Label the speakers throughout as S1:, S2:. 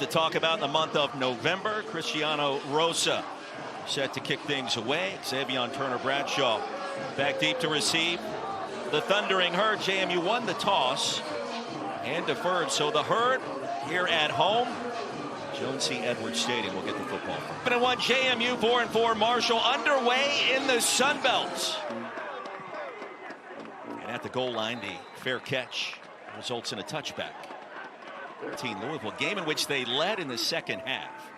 S1: to talk about in the month of November. Cristiano Rosa set to kick things away. Xavier Turner-Bradshaw back deep to receive. The Thundering Herd, JMU won the toss and deferred. So the Herd here at home, Jones C. Edwards Stadium will get the football. 7-1 JMU, 4-4 Marshall underway in the Sun Belt. And at the goal line, the fair catch results in a touchback. 13 Louisville, game in which they led in the second half.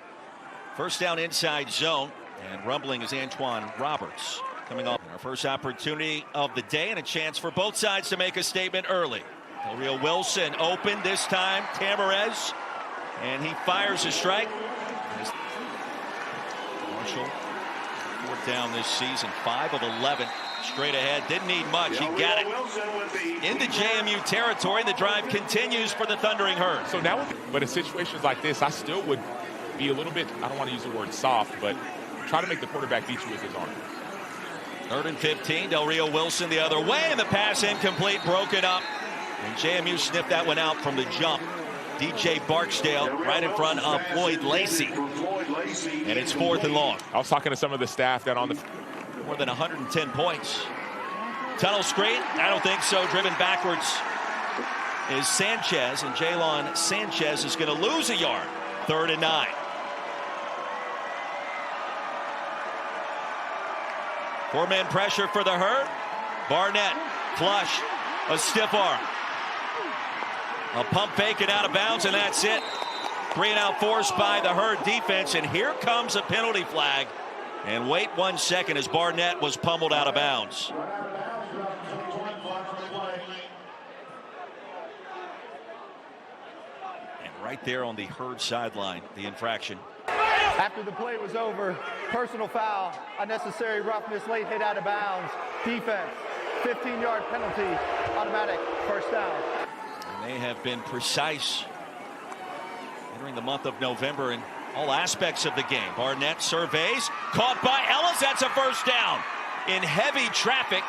S1: First down inside zone, and rumbling is Antoine Roberts coming off. Our first opportunity of the day and a chance for both sides to make a statement early. Del Rio Wilson open this time, Tamarez, and he fires a strike. Marshall, fourth down this season, 5 of 11. Straight ahead, didn't need much. He got it into JMU territory. The drive continues for the Thundering Herd.
S2: So now, but in situations like this, I still would be a little bit, I don't want to use the word soft, but try to make the quarterback beat you with his arm.
S1: 3rd and 15, Del Rio Wilson the other way, and the pass incomplete, broken up. And JMU sniffed that one out from the jump. DJ Barksdale right in front of Floyd Lacey. And it's 4th and long.
S2: I was talking to some of the staff that on the...
S1: More than 110 points. Tunnel screen, I don't think so. Driven backwards is Sanchez, and Jalen Sanchez is going to lose a yard. 3rd and 9. Four-man pressure for the Herd. Barnett, flush, a stiff arm. A pump fake and out of bounds, and that's it. 3-and-out forced by the Herd defense, and here comes a penalty flag. And wait 1 second as Barnett was pummeled out of bounds. And right there on the Herd sideline, the infraction.
S3: After the play was over, personal foul, unnecessary roughness, late hit out of bounds, defense, 15-yard penalty, automatic first down.
S1: And they have been precise entering the month of November in all aspects of the game. Barnett surveys, caught by Ellis. That's a first down in heavy traffic,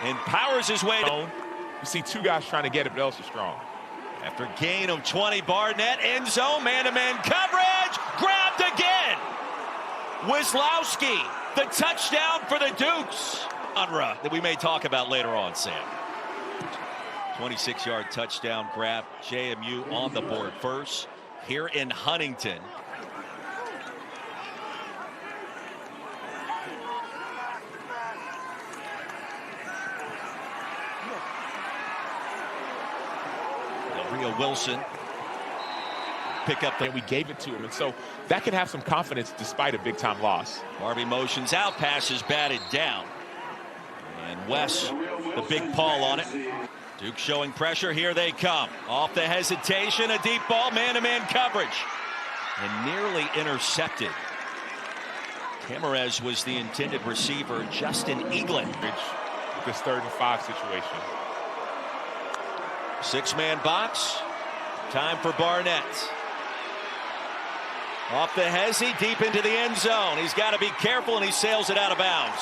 S1: and powers his way.
S2: You see two guys trying to get it, but Ellis is strong.
S1: After gain of 20, Barnett end zone, man-to-man coverage, grabbed again. Wislowski, the touchdown for the Dukes. Genre that we may talk about later on, Sam. 26-yard touchdown grab. JMU on the board first here in Huntington. Rio Wilson pick up the...
S2: And we gave it to him, and so that can have some confidence despite a big-time loss.
S1: Harvey motions out, passes batted down. And Wes, the big Paul on it. Duke showing pressure, here they come. Off the hesitation, a deep ball, man-to-man coverage. And nearly intercepted. Tamarez was the intended receiver, Justin Eaglin.
S2: This 3rd and 5 situation.
S1: 6-man box. Time for Barnett. Off the hezzy, deep into the end zone. He's got to be careful, and he sails it out of bounds.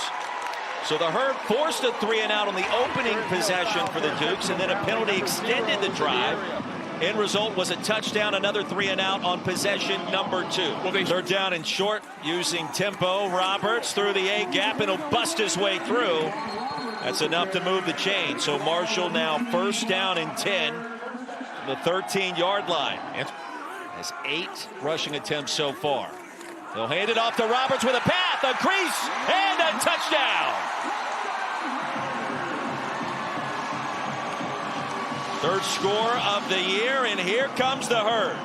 S1: So the Herd forced a 3-and-out on the opening possession for the Dukes, and then a penalty extended the drive. End result was a touchdown, another 3-and-out on possession number 2. Well, 3rd down and short, using tempo. Roberts through the A gap, and he'll bust his way through. That's enough to move the chain. So Marshall now 1st down and 10 from the 13-yard line. Has 8 rushing attempts so far. They'll hand it off to Roberts with a path, a crease, and a touchdown. 3rd score of the year, and here comes the Herd.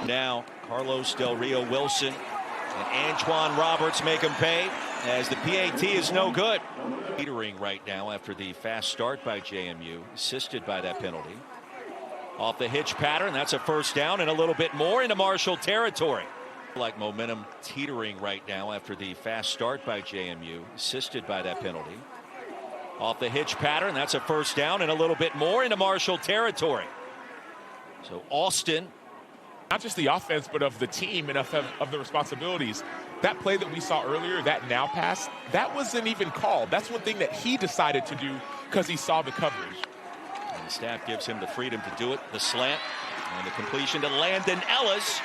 S1: Now Carlos Del Rio Wilson and Antoine Roberts make him pay, as the PAT is no good. Teetering right now after the fast start by JMU, assisted by that penalty. Off the hitch pattern, that's a 1st down and a little bit more into Marshall territory. Like momentum teetering right now after the fast start by JMU, assisted by that penalty. Off the hitch pattern, that's a 1st down and a little bit more into Marshall territory. So Austin.
S2: Not just the offense, but of the team and of the responsibilities. That play that we saw earlier, that now pass, that wasn't even called. That's one thing that he decided to do because he saw the coverage.
S1: And the staff gives him the freedom to do it. The slant and the completion to Landon Ellis.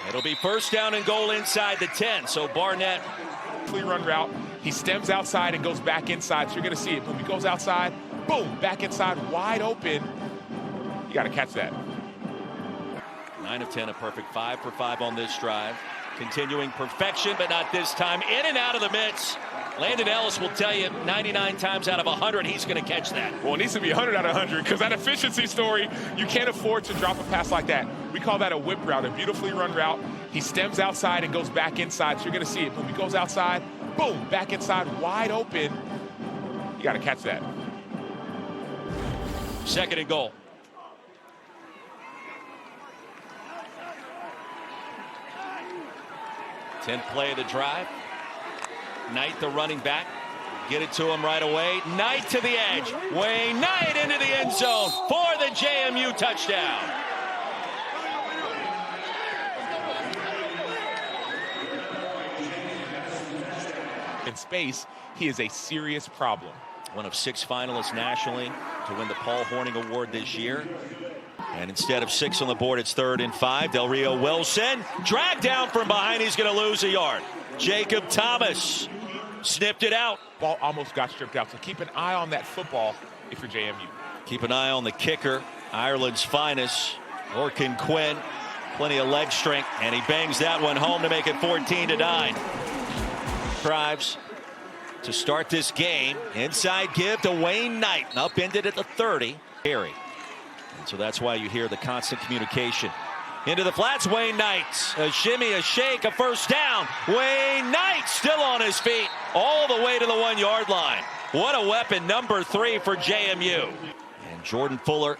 S1: It'll be first down and goal inside the 10. So Barnett.
S2: Run route. He stems outside and goes back inside. So you're going to see it. Boom, he goes outside. Boom, back inside, wide open. You got to catch that.
S1: 9 of 10, a perfect 5 for 5 on this drive. Continuing perfection, but not this time. In and out of the midst. Landon Ellis will tell you 99 times out of 100 he's going to catch that.
S2: Well, it needs to be 100 out of 100 because that efficiency story, you can't afford to drop a pass like that. We call that a whip route, a beautifully run route. He stems outside and goes back inside. So you're going to see it. Boom, he goes outside. Boom, back inside, wide open. You got to catch that.
S1: Second and goal. Tenth play of the drive. Knight, the running back. Get it to him right away. Knight to the edge. Wayne Knight into the end zone for the JMU touchdown.
S2: In space, he is a serious problem.
S1: One of 6 finalists nationally to win the Paul Horning Award this year. And instead of 6 on the board, it's 3rd and 5. Del Rio Wilson dragged down from behind. He's going to lose a yard. Jacob Thomas snipped it out.
S2: Ball almost got stripped out. So keep an eye on that football if you're JMU.
S1: Keep an eye on the kicker, Ireland's finest, Orkin Quinn. Plenty of leg strength, and he bangs that one home to make it 14-9. Drives to start this game. Inside give to Wayne Knight. Upended at the 30. Harry. And so that's why you hear the constant communication. Into the flats, Wayne Knight. A shimmy, a shake, a first down. Wayne Knight still on his feet all the way to the 1-yard line. What a weapon, number 3 for JMU. And Jordan Fuller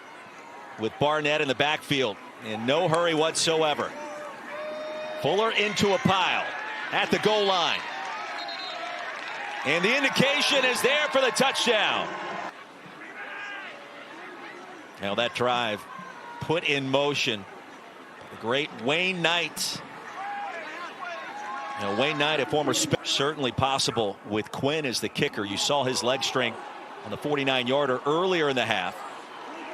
S1: with Barnett in the backfield. In no hurry whatsoever. Fuller into a pile at the goal line. And the indication is there for the touchdown. Now that drive put in motion. The great Wayne Knight. Now Wayne Knight, a former certainly possible with Quinn as the kicker. You saw his leg strength on the 49-yarder earlier in the half.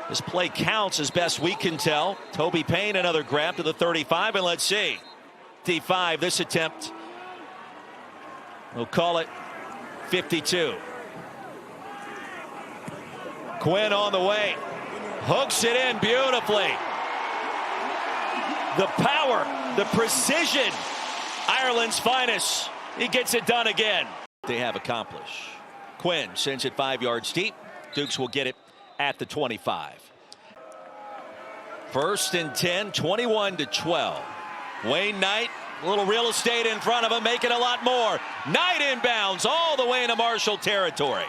S1: This play counts as best we can tell. Toby Payne, another grab to the 35, and let's see. 55, this attempt. We'll call it 52. Quinn on the way. Hooks it in beautifully. The power, the precision. Ireland's finest. He gets it done again. They have accomplished. Quinn sends it 5 yards deep. Dukes will get it at the 25. 1st and 10, 21-12. Wayne Knight, a little real estate in front of him, making a lot more. Knight inbounds all the way into Marshall territory.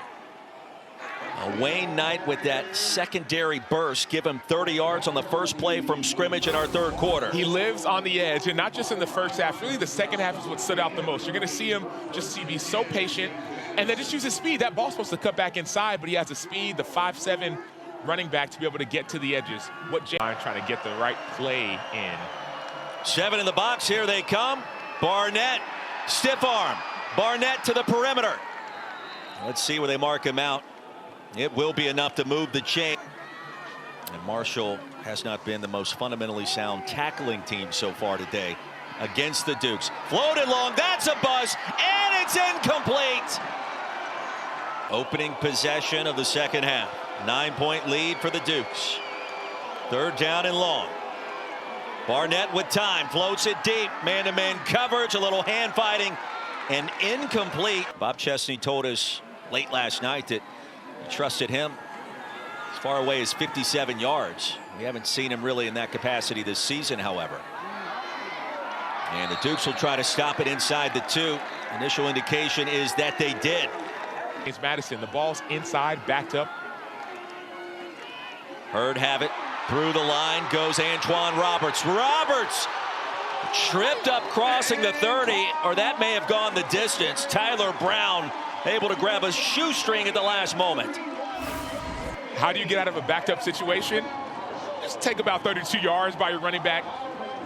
S1: Wayne Knight with that secondary burst, give him 30 yards on the first play from scrimmage in our 3rd quarter.
S2: He lives on the edge, and not just in the first half. Really, the second half is what stood out the most. You're going to see him just be so patient, and then just use his speed. That ball's supposed to cut back inside, but he has the speed, the 5'7" running back to be able to get to the edges. Trying to get the right play in.
S1: 7 in the box. Here they come. Barnett, stiff arm. Barnett to the perimeter. Let's see where they mark him out. It will be enough to move the chain. And Marshall has not been the most fundamentally sound tackling team so far today against the Dukes. Floated long, that's a bust, and it's incomplete. Opening possession of the second half. 9-point lead for the Dukes. 3rd down and long. Barnett with time, floats it deep. Man-to-man coverage, a little hand fighting, and incomplete. Bob Chesney told us late last night that he trusted him as far away as 57 yards. We haven't seen him really in that capacity this season, however. And the Dukes will try to stop it inside the 2. Initial indication is that they did.
S2: James Madison, the ball's inside, backed up.
S1: Hurd have it. Through the line goes Antoine Roberts. Roberts tripped up crossing the 30, or that may have gone the distance. Tyler Brown able to grab a shoestring at the last moment.
S2: How do you get out of a backed up situation? Just take about 32 yards by your running back.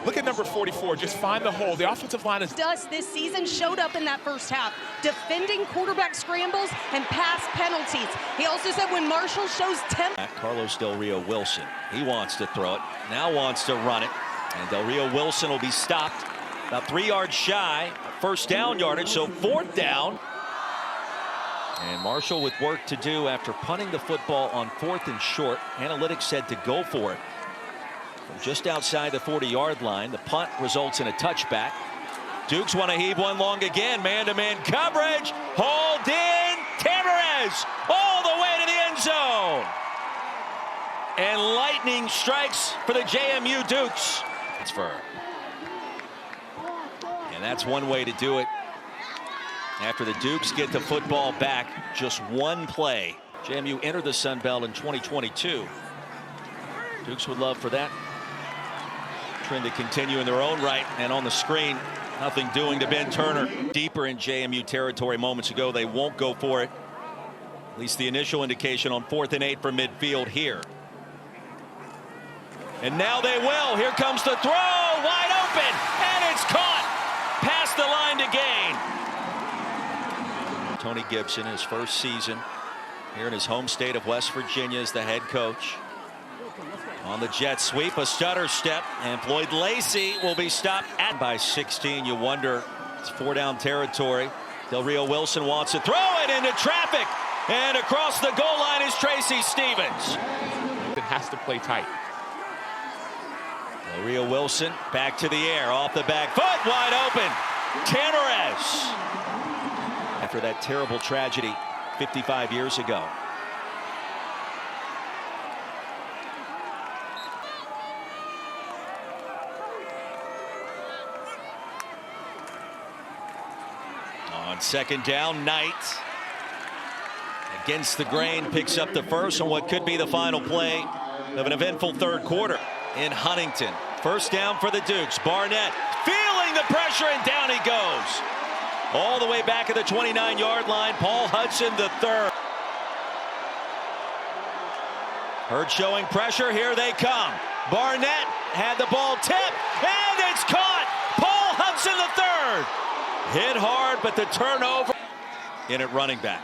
S2: Look at number 44, just find the hole. The offensive line is...
S4: This season showed up in that first half, defending quarterback scrambles and pass penalties. He also said when Marshall shows temp...
S1: Carlos Del Rio Wilson, he wants to throw it, now wants to run it. And Del Rio Wilson will be stopped about 3 yards shy. First down yardage, so 4th down. And Marshall with work to do after punting the football on 4th and short. Analytics said to go for it. From just outside the 40-yard line, the punt results in a touchback. Dukes want to heave one long again. Man-to-man coverage. Hauled in. Tamarez all the way to the end zone. And lightning strikes for the JMU Dukes. And that's one way to do it. After the Dukes get the football back, just one play. JMU entered the Sun Belt in 2022. Dukes would love for that trend to continue in their own right. And on the screen, nothing doing to Ben Turner. Deeper in JMU territory moments ago. They won't go for it. At least the initial indication on 4th and 8 from midfield here. And now they will. Here comes the throw. Wide open. And it's caught. Past the line to gain. Tony Gibson, his first season here in his home state of West Virginia as the head coach. On the jet sweep, a stutter step, and Floyd Lacey will be stopped at by 16. You wonder, it's 4-down territory. Del Rio Wilson wants to throw it into traffic, and across the goal line is Tracy Stevens.
S2: It has to play tight.
S1: Del Rio Wilson back to the air, off the back foot, wide open. Tamarez. After that terrible tragedy 55 years ago. On 2nd down, Knight against the grain picks up the first on what could be the final play of an eventful 3rd quarter in Huntington. 1st down for the Dukes. Barnett feeling the pressure, and down he goes. All the way back at the 29-yard line, Paul Hudson III. Hurd showing pressure. Here they come. Barnett had the ball tipped, and it's caught. Paul Hudson III. Hit hard, but the turnover in at running back.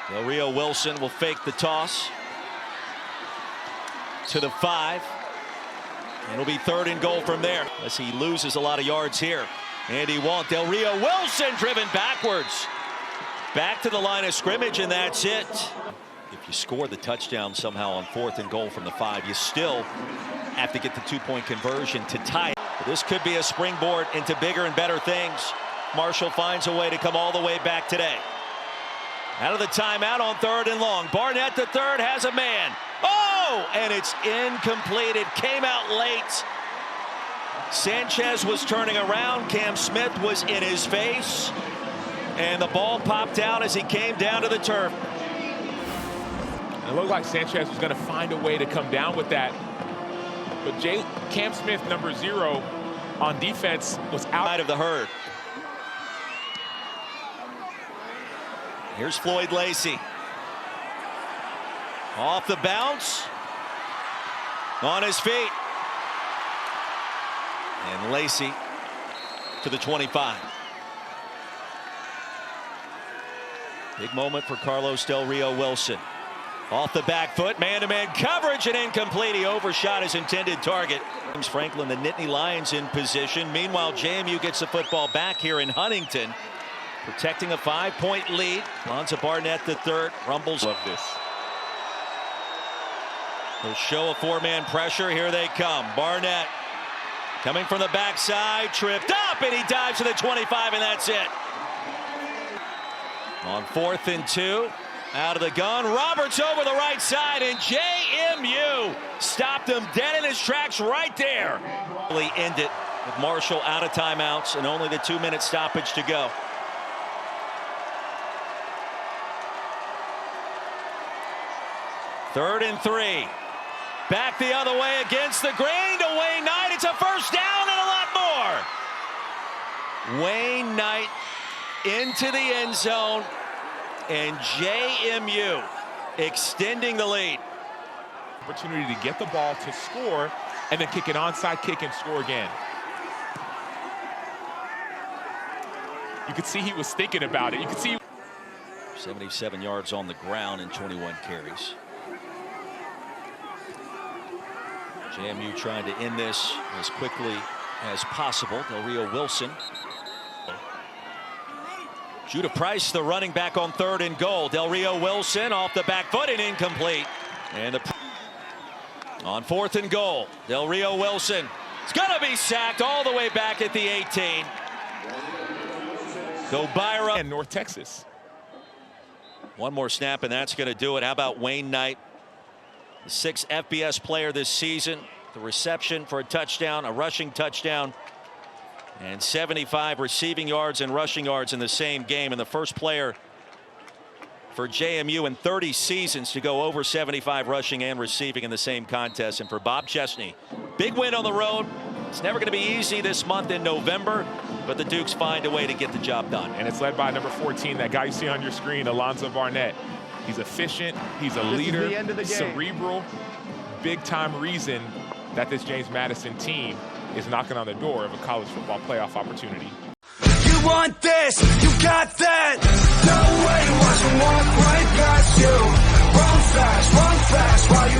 S1: Del Rio Wilson will fake the toss to the 5. And it'll be 3rd and goal from there, as he loses a lot of yards here. And he won't. Del Rio Wilson driven backwards. Back to the line of scrimmage, and that's it. If you score the touchdown somehow on 4th and goal from the 5, you still have to get the 2-point conversion to tie it. But this could be a springboard into bigger and better things. Marshall finds a way to come all the way back today. Out of the timeout on 3rd and long. Barnett the third has a man. Oh, and it's incomplete. It came out late. Sanchez was turning around. Cam Smith was in his face. And the ball popped out as he came down to the turf.
S2: It looked like Sanchez was going to find a way to come down with that. But Cam Smith, number 0 on defense, was out
S1: of the herd. Here's Floyd Lacey. Off the bounce. On his feet. And Lacey to the 25. Big moment for Carlos Del Rio Wilson. Off the back foot, man-to-man coverage, and incomplete. He overshot his intended target. James Franklin, the Nittany Lions, in position. Meanwhile, JMU gets the football back here in Huntington, protecting a 5-point lead. Lonzo Barnett III rumbles.
S2: Love this.
S1: They'll show a 4-man pressure. Here they come. Barnett coming from the backside, tripped up, and he dives to the 25, and that's it. On 4th and 2. Out of the gun, Roberts over the right side, and JMU stopped him dead in his tracks right there. Really end it with Marshall out of timeouts and only the 2-minute stoppage to go. Third and 3. Back the other way against the grain to Wayne Knight. It's a first down and a lot more. Wayne Knight into the end zone. And JMU extending the lead.
S2: Opportunity to get the ball to score and then kick an onside kick and score again. You could see he was thinking about it. You could see
S1: 77 yards on the ground and 21 carries. JMU trying to end this as quickly as possible. Del Rio Wilson. Judah Price, the running back, on 3rd and goal. Del Rio Wilson off the back foot and incomplete. And on 4th and goal, Del Rio Wilson is going to be sacked all the way back at the 18. Gobira.
S2: And North Texas.
S1: One more snap and that's going to do it. How about Wayne Knight, the 6th FBS player this season, the reception for a touchdown, a rushing touchdown, and 75 receiving yards and rushing yards in the same game, and the first player for JMU in 30 seasons to go over 75 rushing and receiving in the same contest. And for Bob Chesney, big win on the road. It's never going to be easy this month in November, but the Dukes find a way to get the job done.
S2: And it's led by number 14, that guy you see on your screen, Alonzo Barnett. He's efficient, he's a leader, cerebral, big-time reason that this James Madison team is knocking on the door of a college football playoff opportunity.
S5: You want this, you got that. No way, watch them walk right past you. Run fast while